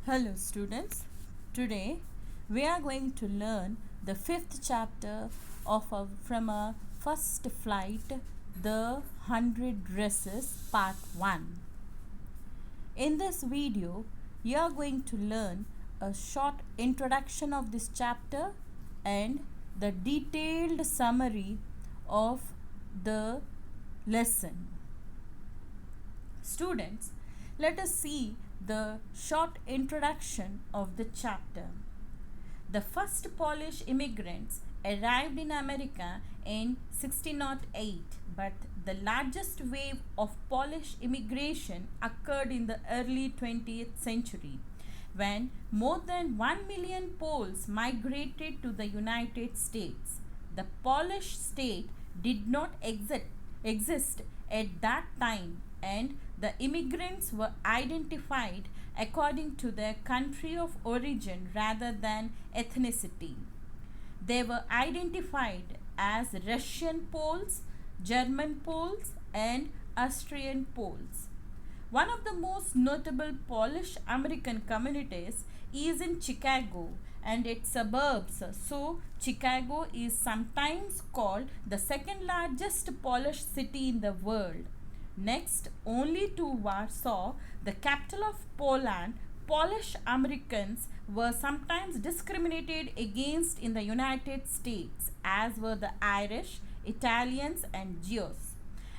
Hello students, today we are going to learn the fifth chapter from our first flight, The 100 Dresses Part 1. In this video, you are going to learn a short introduction of this chapter and the detailed summary of the lesson. Students, let us see the short introduction of the chapter. The first Polish immigrants arrived in America in 1608, but the largest wave of Polish immigration occurred in the early 20th century, when more than 1 million Poles migrated to the United States. The Polish state did not exist at that time, and the immigrants were identified according to their country of origin rather than ethnicity. They were identified as Russian Poles, German Poles, and Austrian Poles. One of the most notable Polish American communities is in Chicago and its suburbs. So, Chicago is sometimes called the second largest Polish city in the world. Next only to Warsaw, the capital of Poland, Polish Americans were sometimes discriminated against in the United States, as were the Irish, Italians, and Jews.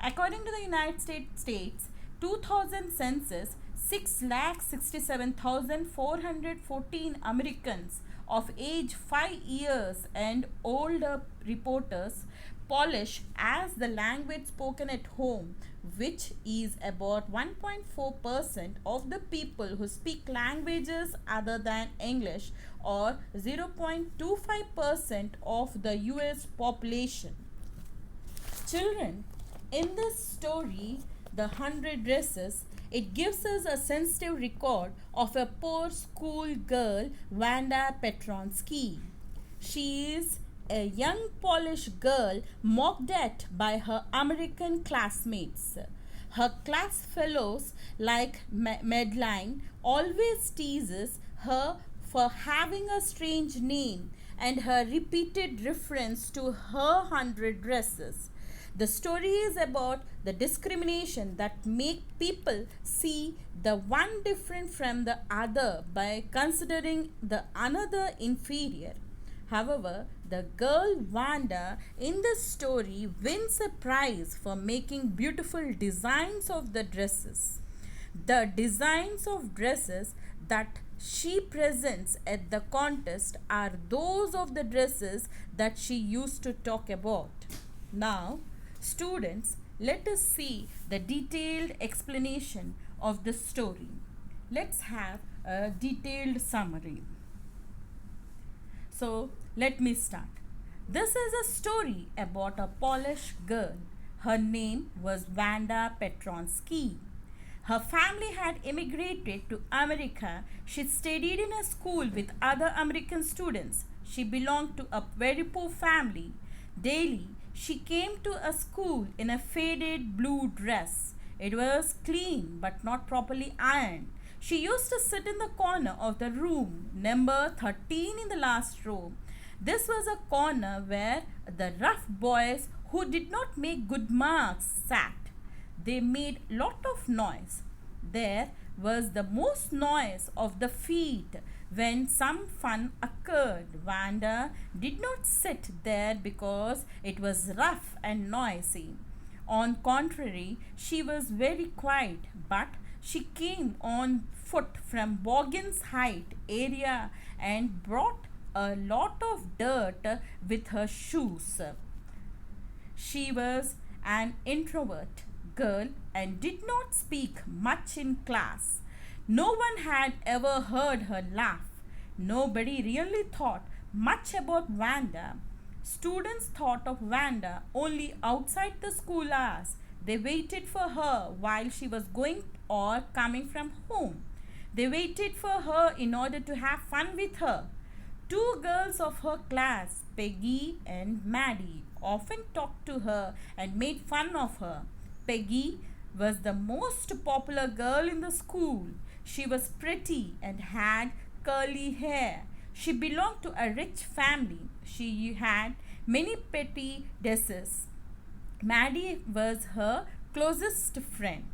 According to the United States 2000 census, 6,67,414 Americans of age 5 years and older reporters Polish as the language spoken at home, which is about 1.4% of the people who speak languages other than English, or 0.25% of the US population. Children, in this story, The 100 Dresses, it gives us a sensitive record of a poor school girl, Wanda Petronsky. She is a young Polish girl mocked at by her American classmates. Her class fellows, like Madeline, always teases her for having a strange name and her repeated reference to her 100 dresses. The story is about the discrimination that make people see the one different from the other by considering the another inferior. However, the girl Wanda in the story wins a prize for making beautiful designs of the dresses. The designs of dresses that she presents at the contest are those of the dresses that she used to talk about. Now, students, let us see the detailed explanation of the story. Let's have a detailed summary. So, let me start. This is a story about a Polish girl. Her name was Wanda Petronsky. Her family had immigrated to America. She studied in a school with other American students. She belonged to a very poor family. Daily, she came to a school in a faded blue dress. It was clean but not properly ironed. She used to sit in the corner of the room, number 13 in the last row. This was a corner where the rough boys who did not make good marks sat. They made lot of noise. There was the most noise of the feet when some fun occurred. Wanda did not sit there because it was rough and noisy. On contrary, she was very quiet, but she came on foot from Boggin's Height area and brought a lot of dirt with her shoes. She was an introvert girl and did not speak much in class. No one had ever heard her laugh. Nobody really thought much about Wanda. Students thought of Wanda only outside the school hours. They waited for her while she was going or coming from home. They waited for her in order to have fun with her. Two girls of her class, Peggy and Maddie, often talked to her and made fun of her. Peggy was the most popular girl in the school. She was pretty and had curly hair. She belonged to a rich family. She had many pretty dresses. Maddie was her closest friend.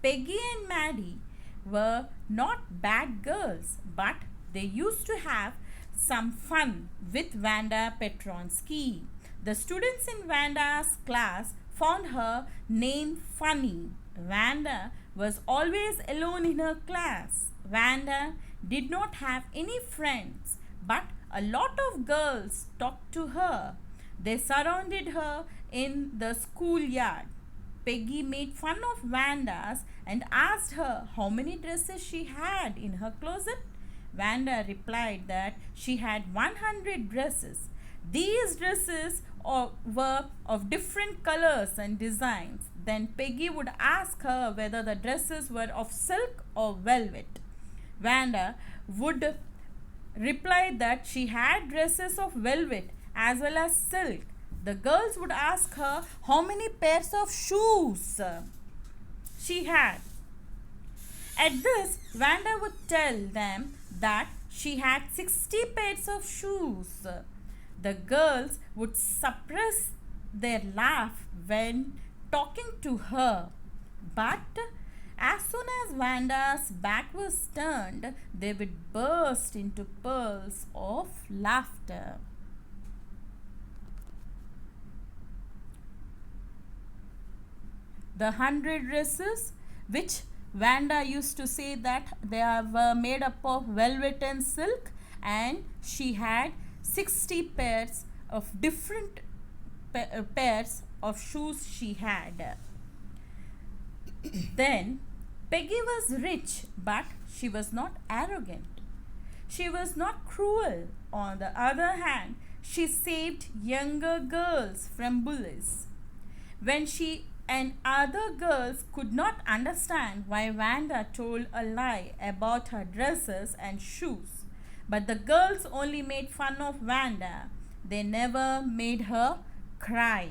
Peggy and Maddie were not bad girls, but they used to have some fun with Vanda Petronsky. The students in Vanda's class found her name funny. Vanda was always alone in her class. Vanda did not have any friends, but a lot of girls talked to her. They surrounded her in the schoolyard. Peggy made fun of Vanda's and asked her how many dresses she had in her closet. Vanda replied that she had 100 dresses. These dresses were of different colors and designs. Then Peggy would ask her whether the dresses were of silk or velvet. Vanda would reply that she had dresses of velvet as well as silk. The girls would ask her how many pairs of shoes she had. At this, Vanda would tell them that she had 60 pairs of shoes. The girls would suppress their laugh when talking to her. But as soon as Vanda's back was turned, they would burst into peals of laughter. The 100 dresses, which Vanda used to say that they were made up of velvet and silk, and she had 60 pairs of different pairs of shoes she had. Then Peggy was rich, but she was not arrogant. She was not cruel. On the other hand, she saved younger girls from bullies. When she and other girls could not understand why Vanda told a lie about her dresses and shoes, but the girls only made fun of Vanda. They never made her cry.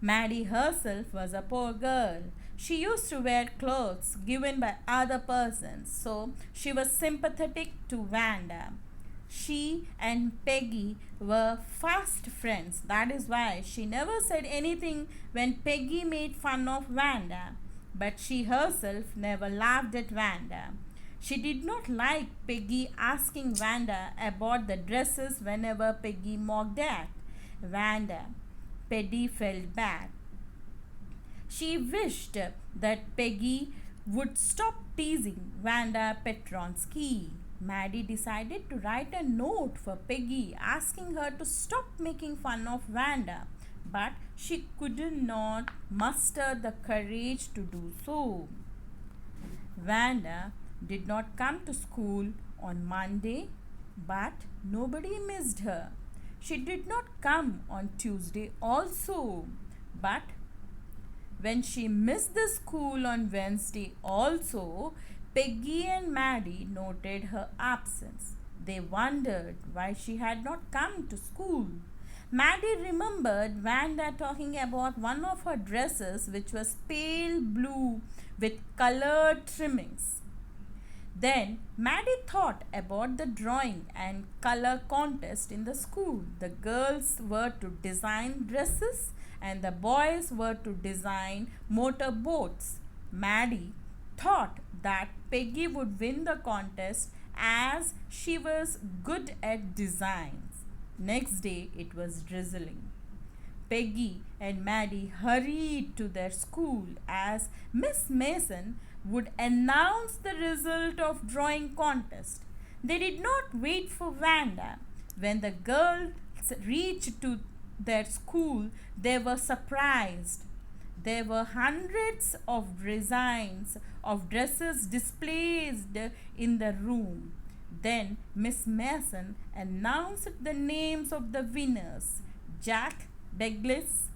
Maddie herself was a poor girl. She used to wear clothes given by other persons, so she was sympathetic to Vanda. She and Peggy were fast friends. That is why she never said anything when Peggy made fun of Vanda. But she herself never laughed at Vanda. She did not like Peggy asking Vanda about the dresses whenever Peggy mocked at Vanda. Peggy felt bad. She wished that Peggy would stop teasing Vanda Petronsky. Maddie decided to write a note for Peggy asking her to stop making fun of Vanda, but she could not muster the courage to do so. Vanda did not come to school on Monday, but nobody missed her. She did not come on Tuesday also, but when she missed the school on Wednesday also, Peggy and Maddie noted her absence. They wondered why she had not come to school. Maddie remembered Vanda talking about one of her dresses, which was pale blue with colored trimmings. Then Maddie thought about the drawing and color contest in the school. The girls were to design dresses and the boys were to design motor boats. Maddie thought that Peggy would win the contest as she was good at designs. Next day it was drizzling. Peggy and Maddie hurried to their school as Miss Mason would announce the result of drawing contest. They did not wait for Vanda. When the girls reached to their school, they were surprised. There were hundreds of designs of dresses displayed in the room. Then Miss Mason announced the names of the winners. Jack Douglas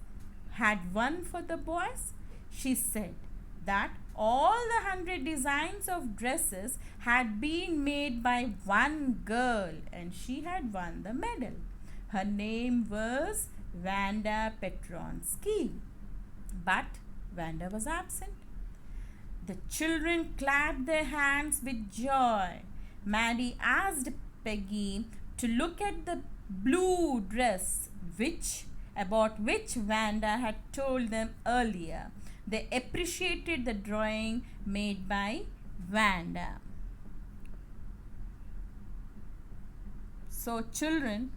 had won for the boys. She said that all the 100 designs of dresses had been made by one girl and she had won the medal. Her name was Vanda Petronsky. But Vanda was absent. The children clapped their hands with joy. Maddie asked Peggy to look at the blue dress about which Vanda had told them earlier. They appreciated the drawing made by Vanda. So children,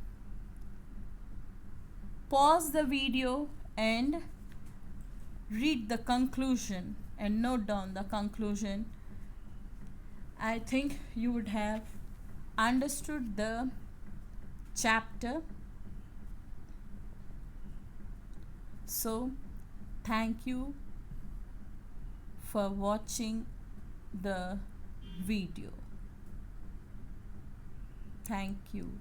pause the video and read the conclusion and note down the conclusion. I think you would have understood the chapter. So thank you for watching the video. Thank you.